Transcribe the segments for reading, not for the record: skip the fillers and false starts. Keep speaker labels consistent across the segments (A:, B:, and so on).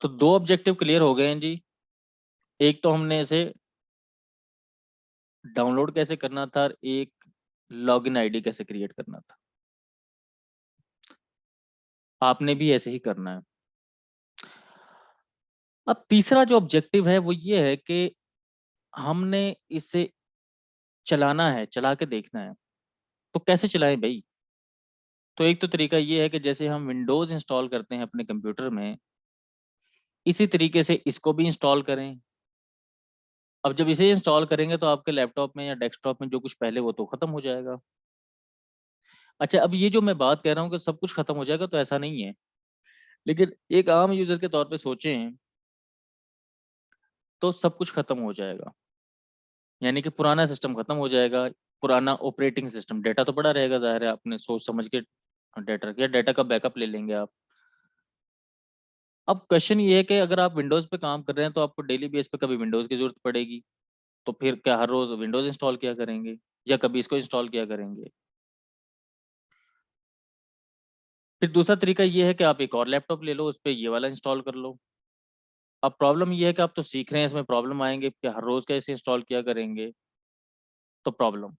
A: तो दो objective clear हो गए हैं जी। एक तो हमने इसे डाउनलोड कैसे करना था और एक लॉगिन आईडी कैसे क्रिएट करना था। आपने भी ऐसे ही करना है। अब तीसरा जो ऑब्जेक्टिव है वो ये है कि हमने इसे चलाना है, चला के देखना है। तो कैसे चलाएं भाई? तो एक तो तरीका ये है कि जैसे हम विंडोज इंस्टॉल करते हैं अपने कंप्यूटर में, इसी तरीके से इसको भी इंस्टॉल करें। अब जब इसे इंस्टॉल करेंगे तो आपके लैपटॉप में या डेस्कटॉप में जो कुछ पहले वो तो खत्म हो जाएगा। अच्छा, अब ये जो मैं बात कह रहा हूँ कि सब कुछ खत्म हो जाएगा, तो ऐसा नहीं है। लेकिन एक आम यूजर के तौर पे सोचें तो सब कुछ खत्म हो जाएगा। यानी कि पुराना सिस्टम खत्म हो जाएगा, पुराना ऑपरेटिंग सिस्टम। डेटा तो पड़ा रहेगा, जाहिर है, आपने सोच समझ के डेटा या डेटा का बैकअप ले लेंगे आप। अब क्वेश्चन ये है कि अगर आप विंडोज पे काम कर रहे हैं तो आपको डेली बेस पे कभी विंडोज की जरूरत पड़ेगी, तो फिर क्या हर रोज विंडोज इंस्टॉल किया करेंगे या कभी इसको इंस्टॉल किया करेंगे? फिर दूसरा तरीका ये है कि आप एक और लैपटॉप ले लो, उस पर ये वाला इंस्टॉल कर लो। अब प्रॉब्लम ये है कि आप तो सीख रहे हैं, इसमें प्रॉब्लम आएंगे कि हर रोज कैसे इंस्टॉल किया करेंगे, तो प्रॉब्लम।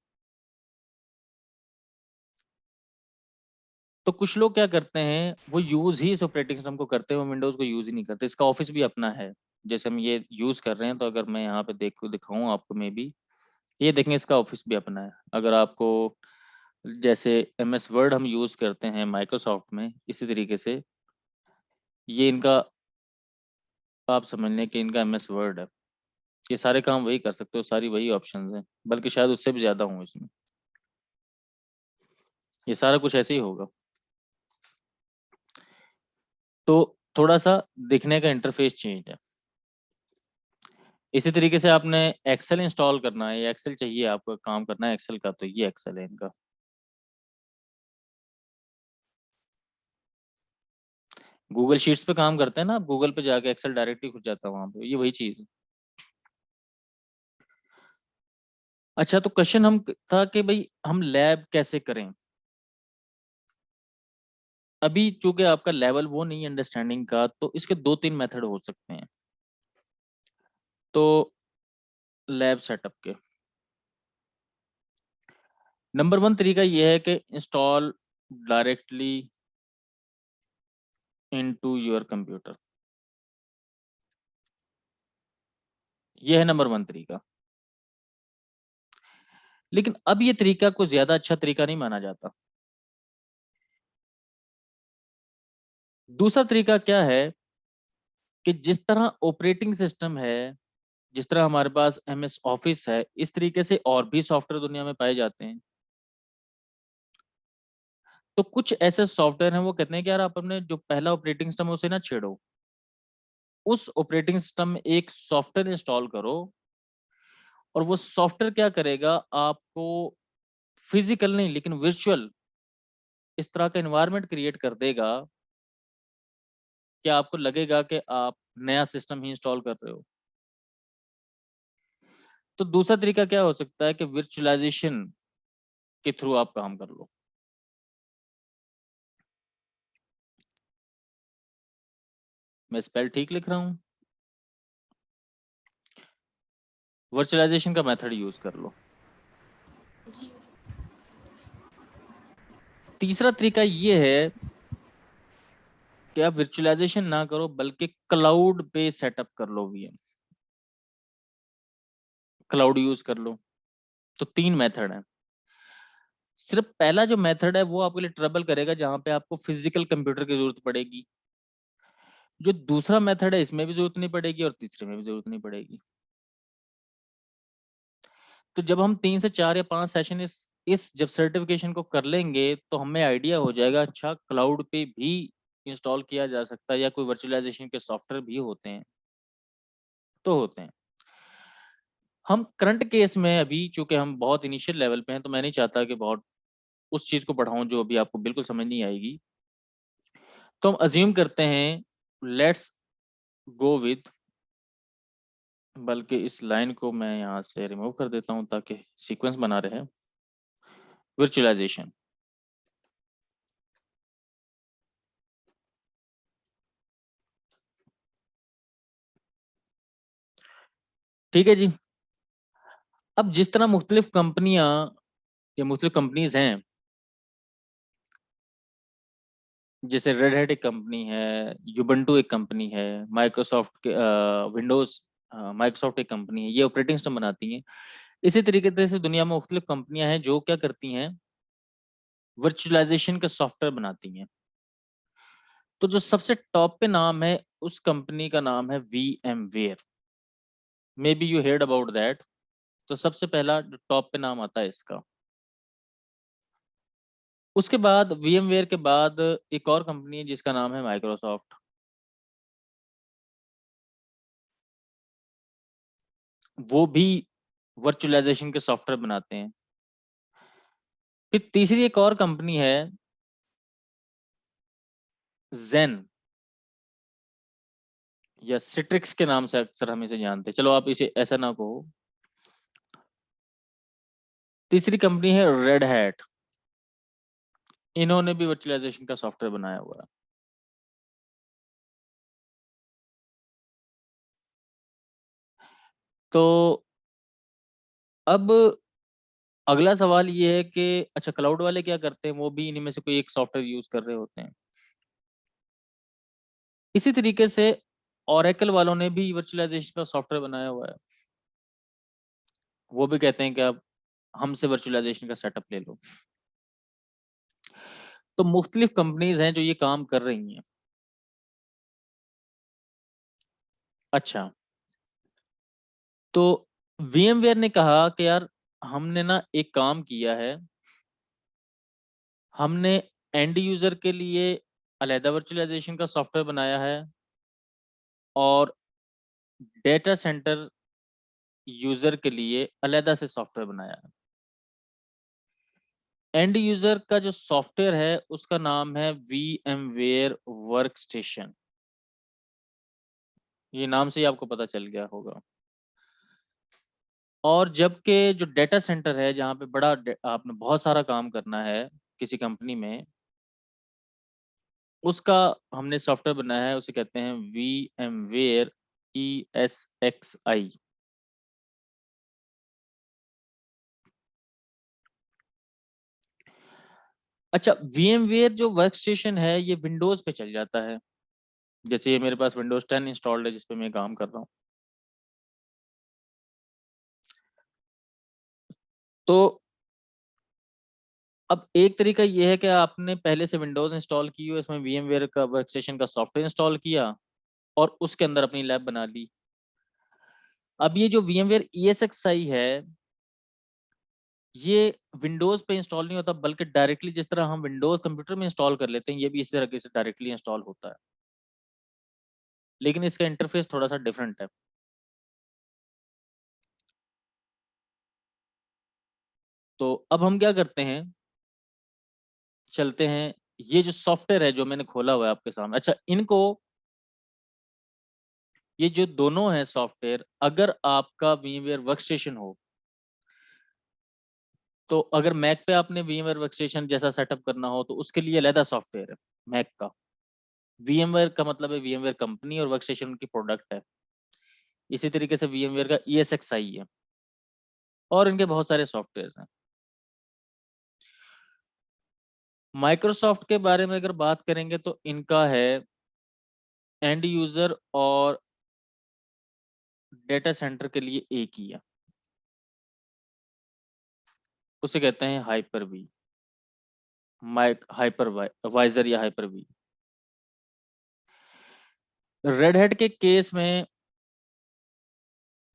A: तो कुछ लोग क्या करते हैं, वो यूज ही इस ऑपरेटिंग सिस्टम को करते हैं, वो विंडोज को यूज ही नहीं करते। इसका ऑफिस भी अपना है। जैसे हम ये यूज कर रहे हैं, तो अगर मैं यहाँ पे दिखाऊं आपको, मे बी ये देखें, इसका ऑफिस भी अपना है। अगर आपको जैसे MS वर्ड हम यूज करते हैं माइक्रोसॉफ्ट में, इसी तरीके से ये इनका, आप समझ लें कि इनका MS वर्ड है। ये सारे काम वही कर सकते हो, सारी वही ऑप्शंस हैं, बल्कि शायद उससे भी ज्यादा हूँ इसमें। ये सारा कुछ ऐसे ही होगा। तो थोड़ा सा दिखने का इंटरफेस चेंज है। इसी तरीके से आपने एक्सेल इंस्टॉल करना है, या एक्सेल चाहिए आपको, काम करना है एक्सेल का, तो ये एक्सेल है इनका। गूगल शीट्स पे काम करते हैं ना आप, गूगल पे जाके एक्सेल डायरेक्टली खुल जाता है वहां पे, ये वही चीज है। अच्छा, तो क्वेश्चन हम था कि भाई हम लैब कैसे करें। अभी चूंकि आपका लेवल वो नहीं है अंडरस्टैंडिंग का, तो इसके दो तीन मेथड हो सकते हैं। तो लैब सेटअप के नंबर वन तरीका ये है कि install directly into your computer. ये है नंबर वन तरीका। लेकिन अब ये तरीका कोई ज्यादा अच्छा तरीका नहीं माना जाता। दूसरा तरीका क्या है कि जिस तरह ऑपरेटिंग सिस्टम है, जिस तरह हमारे पास MS ऑफिस है, इस तरीके से और भी सॉफ्टवेयर दुनिया में पाए जाते हैं। तो कुछ ऐसे सॉफ्टवेयर हैं, वो कहते हैं कि यार आप अपने जो पहला ऑपरेटिंग सिस्टम है उसे ना छेड़ो, उस ऑपरेटिंग सिस्टम में एक सॉफ्टवेयर इंस्टॉल करो, और वो सॉफ्टवेयर क्या करेगा, आपको फिजिकल नहीं लेकिन वर्चुअल इस तरह का एनवायरनमेंट क्रिएट कर देगा कि आपको लगेगा कि आप नया सिस्टम ही इंस्टॉल कर रहे हो। तो दूसरा तरीका क्या हो सकता है कि वर्चुअलाइजेशन के थ्रू आप काम कर लो। मैं स्पेल ठीक लिख रहा हूँ? वर्चुअलाइजेशन का मेथड यूज कर लो। तीसरा तरीका ये है कि आप वर्चुअलाइजेशन ना करो, बल्कि क्लाउड पे सेटअप कर लो VM, क्लाउड यूज कर लो। तो तीन मेथड है। सिर्फ पहला जो मेथड है वो आपके लिए ट्रबल करेगा, जहां पे आपको फिजिकल कंप्यूटर की जरूरत पड़ेगी। जो दूसरा मेथड है, इसमें भी जरूरत नहीं पड़ेगी और तीसरे में भी जरूरत नहीं पड़ेगी। तो जब हम 3 से 4 या 5 सेशन इस जब सर्टिफिकेशन को कर लेंगे, तो हमें आइडिया हो जाएगा, अच्छा क्लाउड पे भी इंस्टॉल किया जा सकता है, या कोई वर्चुअलाइजेशन के सॉफ्टवेयर भी होते हैं, तो होते हैं। हम करंट केस में अभी चूंकि हम बहुत इनिशियल लेवल पे हैं, तो मैं नहीं चाहता कि बहुत उस चीज को पढ़ाऊं जो अभी आपको बिल्कुल समझ नहीं आएगी। तो हम अज्यूम करते हैं, लेट्स गो विद, बल्कि इस लाइन को मैं यहाँ से रिमूव कर देता हूँ ताकि सीक्वेंस बना रहे। वर्चुअलाइजेशन। ठीक है जी। अब जिस तरह मुख्तलिफ कंपनियां या मुख्तलिफ कंपनीज हैं, जैसे रेड हैट एक कंपनी है, युबंटू एक कंपनी है, माइक्रोसॉफ्ट के विंडोज माइक्रोसॉफ्ट एक कंपनी है, ये ऑपरेटिंग सिस्टम बनाती हैं। इसी तरीके से दुनिया में मुख्तलिफ कंपनियां हैं जो क्या करती हैं, वर्चुअलाइजेशन का सॉफ्टवेयर बनाती हैं। तो जो सबसे टॉप पे नाम है उस कंपनी का नाम है VMware। Maybe you heard about that. तो सबसे पहला जो टॉप पे नाम आता है इसका। उसके बाद VMware के बाद एक और कंपनी है जिसका नाम है माइक्रोसॉफ्ट। वो भी वर्चुअलाइजेशन के सॉफ्टवेयर बनाते हैं। फिर तीसरी एक और कंपनी है, जेन या सिट्रिक्स के नाम से अक्सर हम इसे जानते हैं, चलो आप इसे ऐसा ना कहो। तीसरी कंपनी है रेड हैट। इन्होंने भी वर्चुअलाइजेशन का सॉफ्टवेयर बनाया हुआ है। तो अब अगला सवाल ये है कि अच्छा, क्लाउड वाले क्या करते हैं, वो भी इन्हीं में से कोई एक सॉफ्टवेयर यूज कर रहे होते हैं। इसी तरीके से ओरेकल वालों ने भी वर्चुअलाइजेशन का सॉफ्टवेयर बनाया हुआ है। वो भी कहते हैं कि आप हमसे वर्चुअलाइजेशन का सेटअप ले लो। तो मुख्तलिफ कंपनीज हैं जो ये काम कर रही हैं। अच्छा, तो VMware ने कहा कि यार हमने ना एक काम किया है, हमने एंड यूजर के लिए अलहदा वर्चुअलाइजेशन का सॉफ्टवेयर बनाया है और डेटा सेंटर यूजर के लिए अलहदा से सॉफ्टवेयर बनाया है। एंड यूजर का जो सॉफ्टवेयर है उसका नाम है VMware वर्कस्टेशन। ये नाम से ही आपको पता चल गया होगा। और जबकि जो डेटा सेंटर है जहाँ पे आपने बहुत सारा काम करना है किसी कंपनी में, उसका हमने सॉफ्टवेयर बनाया है, उसे कहते हैं VMware ESXi। अच्छा, VMware जो वर्कस्टेशन है ये विंडोज पे चल जाता है। जैसे ये मेरे पास विंडोज 10 इंस्टॉल्ड है जिस पे मैं काम कर रहा हूँ। तो अब एक तरीका ये है कि आपने पहले से विंडोज इंस्टॉल की हो, इसमें VMware का वर्कस्टेशन का सॉफ्टवेयर इंस्टॉल किया और उसके अंदर अपनी लैब बना ली। अब ये जो VMware ESXi है, ये विंडोज पे इंस्टॉल नहीं होता, बल्कि डायरेक्टली जिस तरह हम विंडोज कंप्यूटर में इंस्टॉल कर लेते हैं, ये भी इसी तरीके से डायरेक्टली इंस्टॉल होता है। लेकिन इसका इंटरफेस थोड़ा सा डिफरेंट है। तो अब हम क्या करते हैं, चलते हैं, ये जो सॉफ्टवेयर है जो मैंने खोला हुआ है आपके सामने, अच्छा इनको, ये जो दोनों है सॉफ्टवेयर, अगर आपका VMware वर्कस्टेशन हो, तो अगर मैक पे आपने VMware वर्कस्टेशन जैसा सेटअप करना हो तो उसके लिए अलहदा सॉफ्टवेयर है मैक का। VMware का मतलब है VMware कंपनी और वर्कस्टेशन उनकी प्रोडक्ट है। इसी तरीके से VMware का ESXi है और इनके बहुत सारे सॉफ्टवेयर हैं। माइक्रोसॉफ्ट के बारे में अगर बात करेंगे तो इनका है एंड यूजर और डेटा सेंटर के लिए एक ही है, उसे कहते हैं हाइपर वी, माइक हाइपर वाइजर या हाइपर वी। रेड हैट के केस में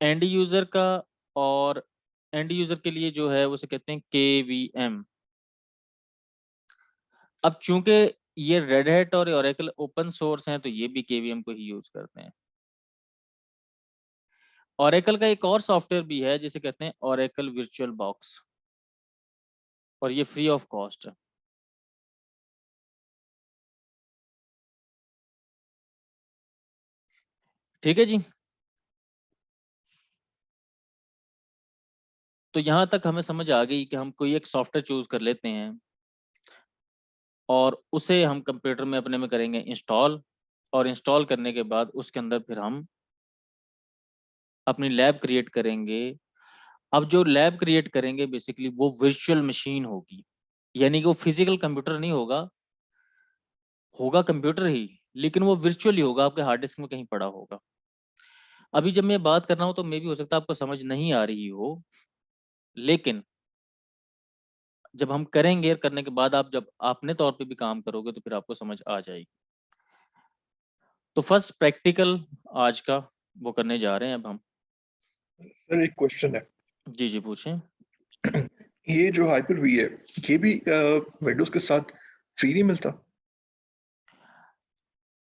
A: एंड यूजर का और एंड यूजर के लिए जो है उसे कहते हैं KVM। अब चूंकि ये रेड हैट और ओरेकल ओपन सोर्स हैं तो ये भी KVM को ही यूज करते हैं। ओरेकल का एक और सॉफ्टवेयर भी है जिसे कहते हैं ओरेकल वर्चुअल बॉक्स, और ये फ्री ऑफ कॉस्ट है। ठीक है जी। तो यहाँ तक हमें समझ आ गई कि हम कोई एक सॉफ्टवेयर चूज कर लेते हैं और उसे हम कंप्यूटर में अपने में करेंगे इंस्टॉल, और इंस्टॉल करने के बाद उसके अंदर फिर हम अपनी लैब क्रिएट करेंगे। अब जो लैब क्रिएट करेंगे बेसिकली वो वर्चुअल मशीन होगी, यानी कि वो फिजिकल कंप्यूटर नहीं होगा, होगा कंप्यूटर ही, लेकिन वो वर्चुअली होगा, आपके हार्ड डिस्क में कहीं पड़ा होगा। अभी जब मैं बात कर रहा हूँ तो मे भी हो सकता है आपको समझ नहीं आ रही हो, लेकिन जब हम करेंगे, करने के बाद आप जब अपने तौर पे भी काम करोगे तो फिर आपको समझ आ जाएगी। तो फर्स्ट प्रैक्टिकल आज का वो करने जा रहे हैं अब हम।
B: सर एक क्वेश्चन है।
A: जी जी पूछें।
B: ये जो हाइपर वी है, ये भी विंडोज के साथ फ्री नहीं मिलता?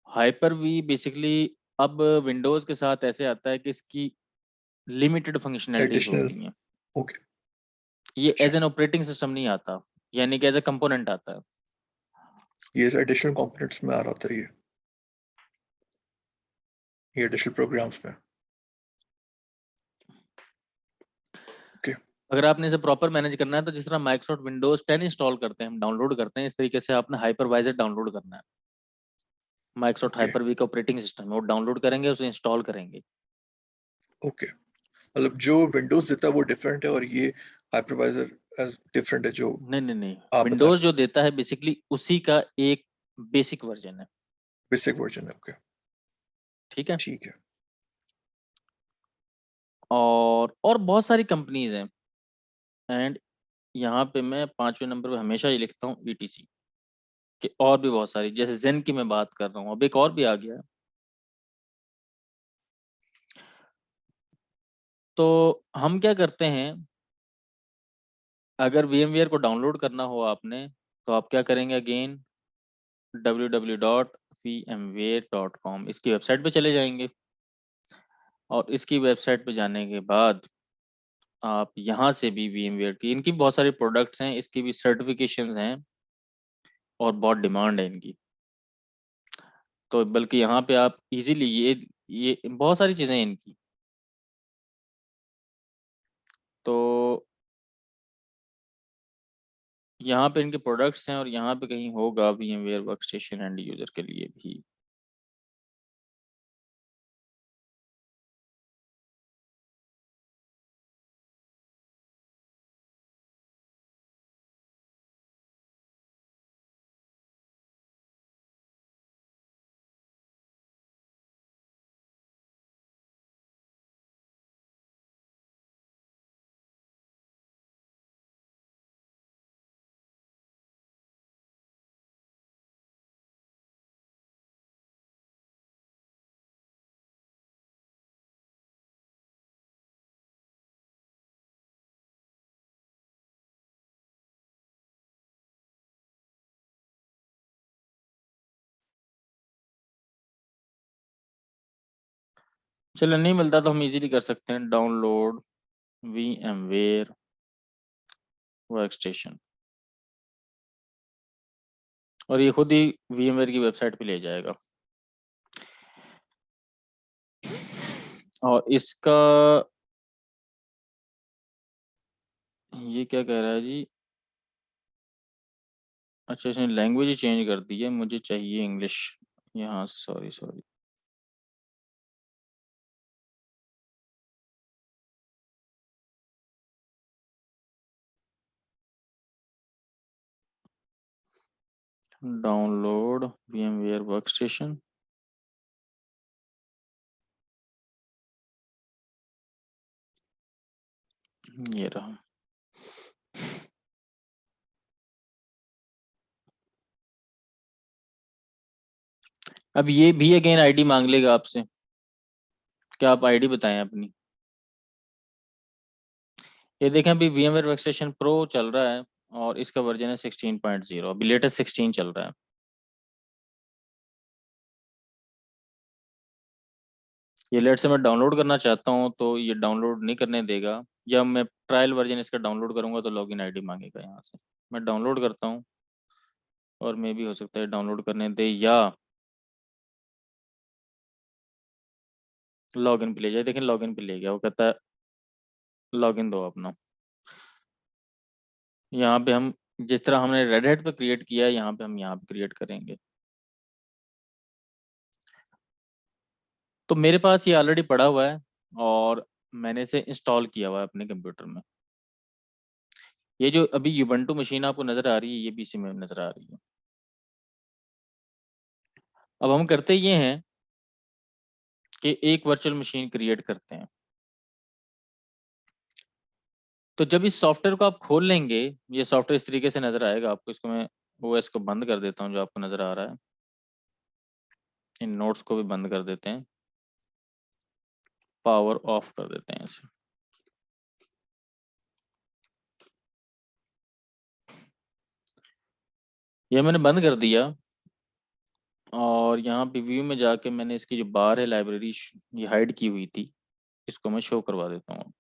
A: हाइपर वी बेसिकली अब विंडोज के साथ ऐसे आता है कि इसकी लिमिटेड फंक्शनैलिटीज
B: एडिशनल?
A: होती हैं।
B: ओके।
A: ये
B: अच्छा,
A: एज एन ऑपरेटिंग सिस्टम नहीं आता, यानी कि एज ए कंपोनेंट आता है।
B: ये एडिशनल कंपोनेंट्स में आ रहा होता है ये एडिशनल प्रोग्राम्स में। ओके।
A: अगर आपने इसे प्रॉपर मैनेज करना है तो जिस तरह माइक्रोसॉफ्ट विंडोज 10 इंस्टॉल करते हैं, हम डाउनलोड करते हैं, इस तरीके से आपने हाइपरवाइजर डाउनलोड करना है। Microsoft
B: okay.
A: हाइपर वी का ऑपरेटिंग सिस्टम है, वो डाउनलोड करेंगे, उसे इंस्टॉल करेंगे।
B: ओके, मतलब जो विंडोज देता है वो डिफरेंट है और ये हाइपरवाइजर एज डिफरेंट है जो
A: नहीं नहीं नहीं,
B: आप बता
A: विंडोज
B: रहे
A: जो देता है बेसिकली उसी का एक बेसिक वर्जन है।
B: बेसिक वर्जन है। ओके,
A: ठीक है।
B: ठीक है।
A: और बहुत सारी कंपनीज हैं, एंड यहाँ पे मैं 5वें नंबर पे हमेशा ये लिखता हूँ ईटीसी कि और भी बहुत सारी, जैसे जेन की मैं बात कर रहा हूँ, अब एक और भी आ गया है। तो हम क्या करते हैं, अगर VMware को डाउनलोड करना हो आपने, तो आप क्या करेंगे, अगेन www.vmware.com इसकी वेबसाइट पे चले जाएंगे, और इसकी वेबसाइट पे जाने के बाद आप यहाँ से भी VMware की, इनकी बहुत सारी प्रोडक्ट्स हैं, इसकी भी सर्टिफिकेशंस हैं और बहुत डिमांड है इनकी। तो बल्कि यहाँ पे आप इजीली ये बहुत सारी चीज़ें हैं इनकी। तो यहाँ पे इनके प्रोडक्ट्स हैं, और यहाँ पे कहीं होगा VMware वर्कस्टेशन एंड यूजर के लिए भी। चलो नहीं मिलता तो हम इजीली कर सकते हैं, डाउनलोड VMware वर्कस्टेशन, और ये खुद ही VMware की वेबसाइट पे ले जाएगा। और इसका ये क्या कह रहा है जी, अच्छा इसने लैंग्वेज ही चेंज कर दी है, मुझे चाहिए इंग्लिश यहाँ, sorry sorry. Download VMware workstation, ये रहा। अब ये भी अगेन आईडी मांग लेगा आपसे, क्या आप आईडी बताएं अपनी। ये देखें अभी VMware वर्कस्टेशन प्रो चल रहा है, और इसका वर्जन है 16.0, अभी लेटेस्ट 16 चल रहा है। ये लेट से मैं डाउनलोड करना चाहता हूँ तो ये डाउनलोड नहीं करने देगा, या मैं ट्रायल वर्जन इसका डाउनलोड करूंगा तो लॉगिन आईडी मांगेगा यहाँ से। मैं डाउनलोड करता हूँ, और मे भी हो सकता है डाउनलोड करने दे या लॉगिन पे ले जाए। देखें लॉगिन पे ले गया, वो कहता है लॉगिन दो अपना। यहाँ पे हम जिस तरह हमने रेड हैट पे क्रिएट किया है, यहाँ पे हम यहाँ पे क्रिएट करेंगे। तो मेरे पास ये ऑलरेडी पड़ा हुआ है, और मैंने इसे इंस्टॉल किया हुआ है अपने कंप्यूटर में। ये जो अभी यूबंटू मशीन आपको नज़र आ रही है, ये भी इसी में नज़र आ रही है। अब हम करते ये हैं कि एक वर्चुअल मशीन क्रिएट करते हैं। तो जब इस सॉफ्टवेयर को आप खोल लेंगे, ये सॉफ्टवेयर इस तरीके से नज़र आएगा आपको। इसको मैं ओएस को बंद कर देता हूँ जो आपको नज़र आ रहा है। इन नोट्स को भी बंद कर देते हैं, पावर ऑफ कर देते हैं इसे। ये मैंने बंद कर दिया और यहाँ पे व्यू में जाके मैंने इसकी जो बार है लाइब्रेरी ये हाइड की हुई थी, इसको मैं शो करवा देता हूँ।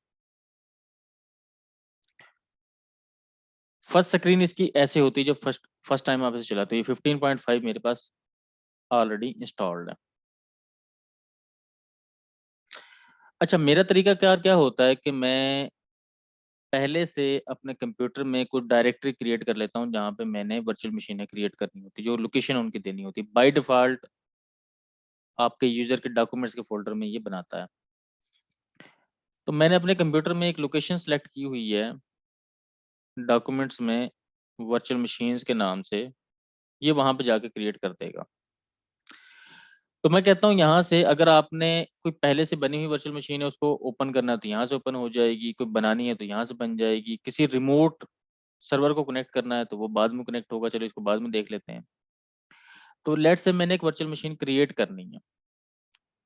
A: फर्स्ट स्क्रीन इसकी ऐसे होती है जब फर्स्ट फर्स्ट टाइम आप इसे चलाते हो। ये 15.5 मेरे पास ऑलरेडी इंस्टॉल्ड है। अच्छा, मेरा तरीका क्या क्या होता है कि मैं पहले से अपने कंप्यूटर में कुछ डायरेक्टरी क्रिएट कर लेता हूँ जहाँ पे मैंने वर्चुअल मशीनें क्रिएट करनी होती, जो लोकेशन उनकी देनी होती। बाय डिफॉल्ट आपके यूजर के डॉक्यूमेंट्स के फोल्डर में ये बनाता है। तो मैंने अपने कंप्यूटर में एक लोकेशन सेलेक्ट की हुई है डॉक्यूमेंट्स में, वर्चुअल मशीन्स के नाम से। ये वहां पे जाके क्रिएट कर देगा। तो मैं कहता हूँ यहाँ से अगर आपने कोई पहले से बनी हुई वर्चुअल मशीन है उसको ओपन करना है तो यहाँ से ओपन हो जाएगी, कोई बनानी है तो यहाँ से बन जाएगी, किसी रिमोट सर्वर को कनेक्ट करना है तो वो बाद में कनेक्ट होगा। चलो इसको बाद में देख लेते हैं। तो लेट्स से मैंने एक वर्चुअल मशीन क्रिएट करनी है।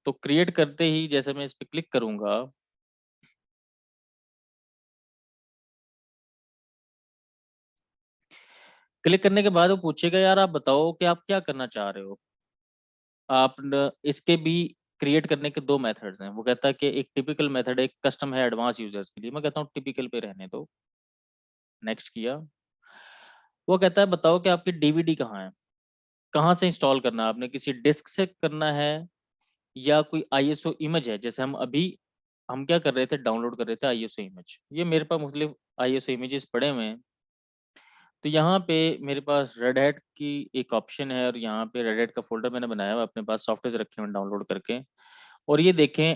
A: तो क्रिएट करते ही जैसे मैं इस पर क्लिक करूंगा, क्लिक करने के बाद वो पूछेगा यार आप बताओ कि आप क्या करना चाह रहे हो। आप इसके भी क्रिएट करने के दो मेथड्स हैं। वो कहता है कि एक टिपिकल मेथड है, एक कस्टम है एडवांस यूजर्स के लिए। मैं कहता हूँ टिपिकल पे रहने दो। नेक्स्ट किया। वो कहता है बताओ कि आपकी डीवीडी कहाँ है, कहाँ से इंस्टॉल करना है आपने, किसी डिस्क से करना है या कोई आईएसओ इमेज है। जैसे हम क्या कर रहे थे, डाउनलोड कर रहे थे आईएसओ इमेज। ये मेरे पास मुख्तलिफ आईएसओ इमेजेस पड़े हुए हैं। तो यहाँ पे मेरे पास रेड हैट की एक ऑप्शन है और यहाँ पे रेड हैट का फोल्डर मैंने बनाया हुआ है, अपने पास सॉफ्टवेयर रखे हुए डाउनलोड करके। और ये देखें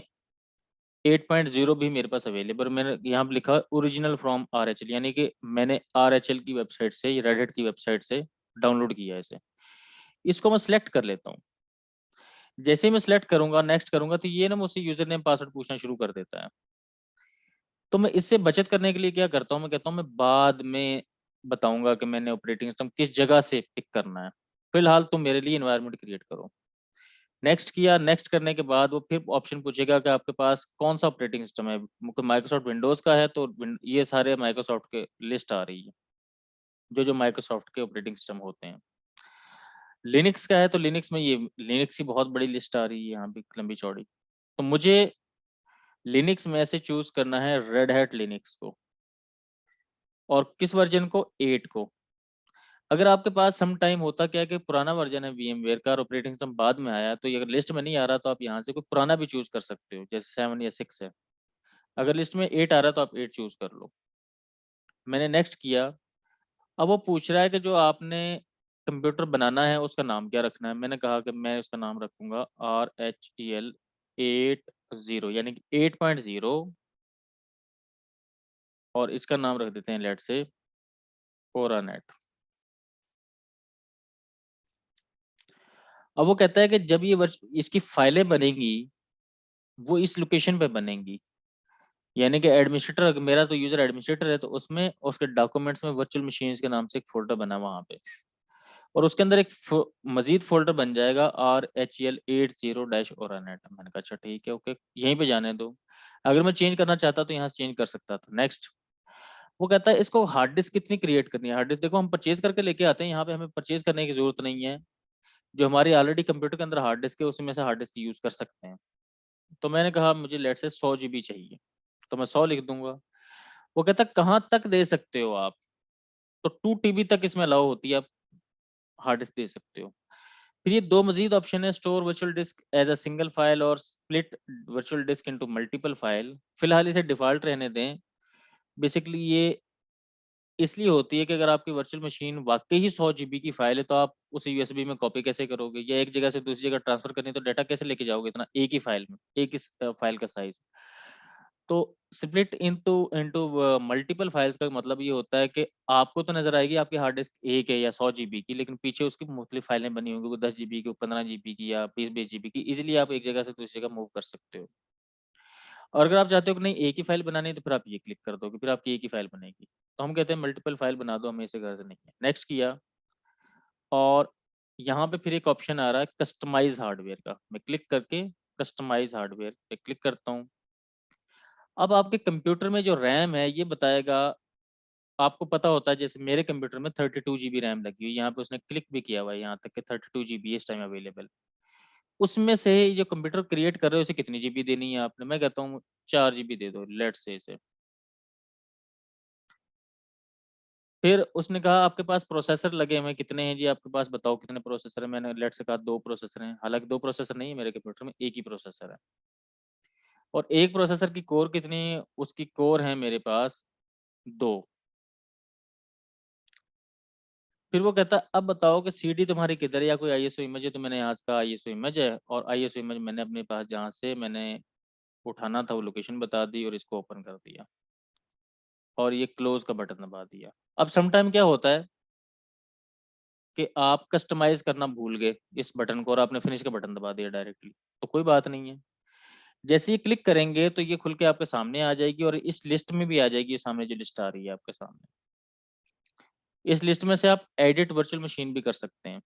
A: 8.0 भी मेरे पास अवेलेबल। मैंने यहाँ पे लिखा ओरिजिनल फ्रॉम आरएचएल, यानी कि मैंने आरएचएल की वेबसाइट से, रेड हैट की वेबसाइट से डाउनलोड किया है इसे। इसको मैं सिलेक्ट कर लेता हूँ। जैसे ही मैं सिलेक्ट करूंगा, नेक्स्ट करूंगा, तो ये ना मुझसे यूजर नेम पासवर्ड पूछना शुरू कर देता है। तो मैं इससे बचत करने के लिए क्या करता हूँ, मैं कहता हूँ मैं बाद में बताऊंगा कि मैंने ऑपरेटिंग सिस्टम किस जगह से पिक करना है। फिलहाल तुम मेरे लिए इन्वायरमेंट क्रिएट करो। नेक्स्ट किया। नेक्स्ट करने के बाद वो फिर ऑप्शन पूछेगा कि आपके पास कौन सा ऑपरेटिंग सिस्टम है। माइक्रोसॉफ्ट विंडोज का है तो ये सारे माइक्रोसॉफ्ट के लिस्ट आ रही है, जो जो माइक्रोसॉफ्ट के ऑपरेटिंग सिस्टम होते हैं। लिनक्स का है तो लिनक्स में ये लिनक्स की बहुत बड़ी लिस्ट आ रही है यहाँ पे, लंबी चौड़ी। तो मुझे लिनक्स में से चूज करना है रेड हैट लिनक्स को। और किस वर्जन को, 8 को। अगर आपके पास सम टाइम होता क्या है कि पुराना वर्जन है VMware का, ऑपरेटिंग सिस्टम बाद में आया, तो ये अगर लिस्ट में नहीं आ रहा तो आप यहाँ से कोई पुराना भी चूज कर सकते हो, जैसे 7 या 6 है। अगर लिस्ट में 8 आ रहा है तो आप 8 चूज कर लो। मैंने नेक्स्ट किया। अब वो पूछ रहा है कि जो आपने कंप्यूटर बनाना है उसका नाम क्या रखना है। मैंने कहा कि मैं उसका नाम रखूंगा RHEL 80, यानी कि 8.0। और इसका नाम रख देते हैं लेट से ओरानेट। अब वो कहता है कि जब ये इसकी फाइलें बनेंगी वो इस लोकेशन पे बनेंगी, यानी कि एडमिनिस्ट्रेटर, अगर मेरा तो यूजर एडमिनिस्ट्रेटर है तो उसमें और उसके डॉक्यूमेंट्स में वर्चुअल मशीन्स के नाम से एक फोल्डर बना वहाँ पे। और उसके अंदर एक मजीद फोल्डर बन जाएगा RHEL 80 - ओरानेट। मैंने कहा अच्छा ठीक है, ओके, यहीं पे जाने दो। अगर मैं चेंज करना चाहता तो यहाँ से चेंज कर सकता था। नेक्स्ट। वो कहता है इसको हार्ड डिस्क कितनी क्रिएट करनी है। हार्ड डिस्क देखो हम परचेज करके लेके आते हैं, यहाँ पे हमें परचेज करने की जरूरत नहीं है। जो हमारी ऑलरेडी कंप्यूटर के अंदर हार्ड डिस्क है उसी में से हार्ड डिस्क यूज कर सकते हैं। तो मैंने कहा मुझे लेट से 100 GB चाहिए, तो मैं 100 लिख दूंगा। वो कहता कहाँ तक दे सकते हो आप। तो 2 TB तक इसमें अलाउ होती है, आप हार्ड डिस्क दे सकते हो। फिर ये दो मजीद ऑप्शन है, store virtual disk as a single file और split virtual disk into multiple file. फिलहाल इसे डिफॉल्ट रहने दें। बेसिकली ये इसलिए होती है कि अगर आपकी वर्चुअल मशीन वाकई ही 100 GB की फाइल है तो आप उसे यूएसबी में कॉपी कैसे करोगे, या एक जगह से दूसरी जगह ट्रांसफर करनी है तो डाटा कैसे लेके जाओगे इतना एक ही फाइल में, एक ही फाइल का साइज। तो split into into multiple files का मतलब ये होता है कि आपको तो नज़र आएगी आपकी हार्ड डिस्क 1 है या 100 जीबी की, लेकिन पीछे उसकी मुख्तलिफ फाइलें बनी होंगी, कोई 10 जीबी की, 15 जीबी की या 20-20 जीबी की। ईज़िली आप एक जगह से दूसरी जगह मूव कर सकते हो। और अगर आप चाहते हो कि नहीं एक ही फाइल बनानी है, तो फिर आप ये क्लिक कर दोगे, फिर आपकी एक ही फाइल बनेगी। तो हम कहते हैं मल्टीपल फाइल बना दो, हमें इससे गर्ज़ नहीं है। नेक्स्ट किया और यहाँ पे फिर एक ऑप्शन आ रहा है कस्टमाइज़ हार्डवेयर का। मैं क्लिक करके कस्टमाइज़ हार्डवेयर पे क्लिक करता हूँ। अब आपके कंप्यूटर में जो रैम है ये बताएगा, आपको पता होता है जैसे मेरे कंप्यूटर में 32 जीबी रैम लगी हुई है, यहाँ पे उसने क्लिक भी किया हुआ है यहाँ तक कि 32 जीबी इस टाइम अवेलेबल। उसमें से जो कंप्यूटर क्रिएट कर रहे हो उसे कितनी जीबी देनी है आपने? मैं कहता हूँ 4 जीबी दे दो, लेट्स से इसे। फिर उसने कहा आपके पास प्रोसेसर लगे हुए हैं, कितने हैं जी आपके पास बताओ कितने प्रोसेसर हैं? मैंने लेट्स से कहा 2 प्रोसेसर हैं, हालाँकि 2 प्रोसेसर नहीं है मेरे कंप्यूटर में, 1 ही प्रोसेसर है। और एक प्रोसेसर की कोर कितनी, उसकी कोर है मेरे पास 2। फिर वो कहता है अब बताओ कि सीडी तुम्हारी किधर है या कोई आईएसओ इमेज है? तो मैंने यहाँ का आईएसओ इमेज है और आईएसओ इमेज मैंने अपने पास जहाँ से मैंने उठाना था वो लोकेशन बता दी और इसको ओपन कर दिया और ये क्लोज का बटन दबा दिया। अब सम टाइम क्या होता है कि आप कस्टमाइज़ करना भूल गए इस बटन को और आपने फिनिश का बटन दबा दिया डायरेक्टली, तो कोई बात नहीं है। जैसे ही क्लिक करेंगे तो ये खुल के आपके सामने आ जाएगी और इस लिस्ट में भी आ जाएगी, ये सामने जो लिस्ट आ रही है आपके सामने। इस लिस्ट में से आप एडिट वर्चुअल मशीन भी कर सकते हैं।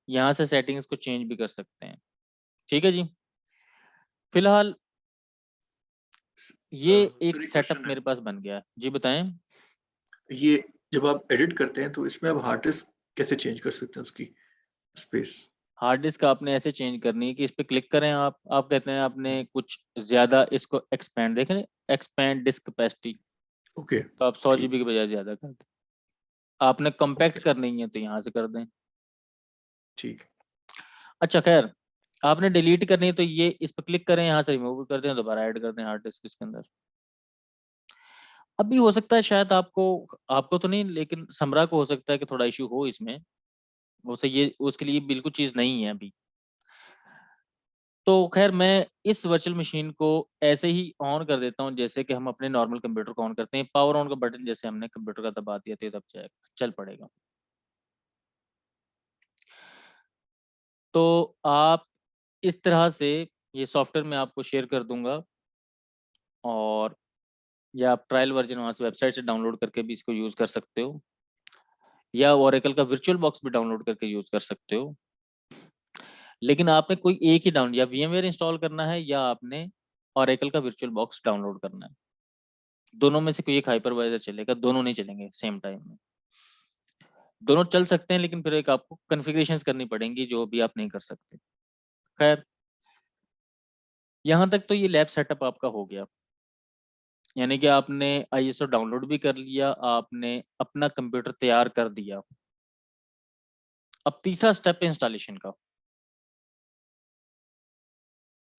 A: यहाँ से सेटिंग्स को चेंज भी कर सकते हैं। ठीक है जी। फिलहाल ये एक
B: सर एक
A: सेटअप
B: क्वेश्चन है,
A: मेरे पास बन गया है। जी बताएँ?
B: ये जब आप एडिट करते हैं तो इसमें आप हार्ड डिस्क कैसे चेंज कर सकते हैं उसकी स्पेस?
A: हार्ड डिस्क आपने ऐसे चेंज करनी है कि इस पे क्लिक करें आप कहते हैं आपने कुछ ज़्यादा इसको एक्सपैंड देखें एक्सपैंड डिस्क कैपेसिटी,
B: ओके,
A: तो आप 100
B: ठीक,
A: जीबी के बजाय ज़्यादा कर दें। आपने कॉम्पैक्ट
B: ओके,
A: करनी है तो यहाँ से कर दें।
B: ठीक,
A: अच्छा ख़ैर, आपने डिलीट करनी है तो ये इस पे क्लिक करें, यहाँ से रिमूव कर दें, दोबारा ऐड कर दें हार्ड डिस्क इसके अंदर। अभी हो सकता है शायद आपको आपको तो नहीं लेकिन समरा को हो सकता है कि थोड़ा इश्यू हो इसमें। उसे ये उसके लिए बिल्कुल चीज़ नहीं है अभी। तो ख़ैर मैं इस वर्चुअल मशीन को ऐसे ही ऑन कर देता हूँ जैसे कि हम अपने नॉर्मल कंप्यूटर को ऑन करते हैं। पावर ऑन का बटन जैसे हमने कंप्यूटर का दबा दिया तो ये दब जाएगा, चल पड़ेगा। तो आप इस तरह से ये सॉफ्टवेयर मैं आपको शेयर कर दूँगा और या आप ट्रायल वर्ज़न वहाँ से वेबसाइट से डाउनलोड करके भी इसको यूज़ कर सकते हो या ओरेकल का वर्चुअल बॉक्स भी डाउनलोड करके यूज़ कर सकते हो। लेकिन आपने कोई एक ही डाउन या वीएमवेयर इंस्टॉल करना है या आपने ओरेकल का वर्चुअल बॉक्स डाउनलोड करना है। दोनों में से कोई एक हाइपरवाइज़र चलेगा, दोनों नहीं चलेंगे सेम टाइम में। दोनों चल सकते हैं लेकिन फिर एक आपको कॉन्फ़िगरेशंस करनी पड़ेंगी जो अभी आप नहीं कर सकते। ख़ैर, यहाँ तक तो ये लैब सेटअप आपका हो गया। यानी कि आपने आईएसओ डाउनलोड भी कर लिया, आपने अपना कंप्यूटर तैयार कर दिया। अब तीसरा स्टेप है इंस्टॉलेशन का।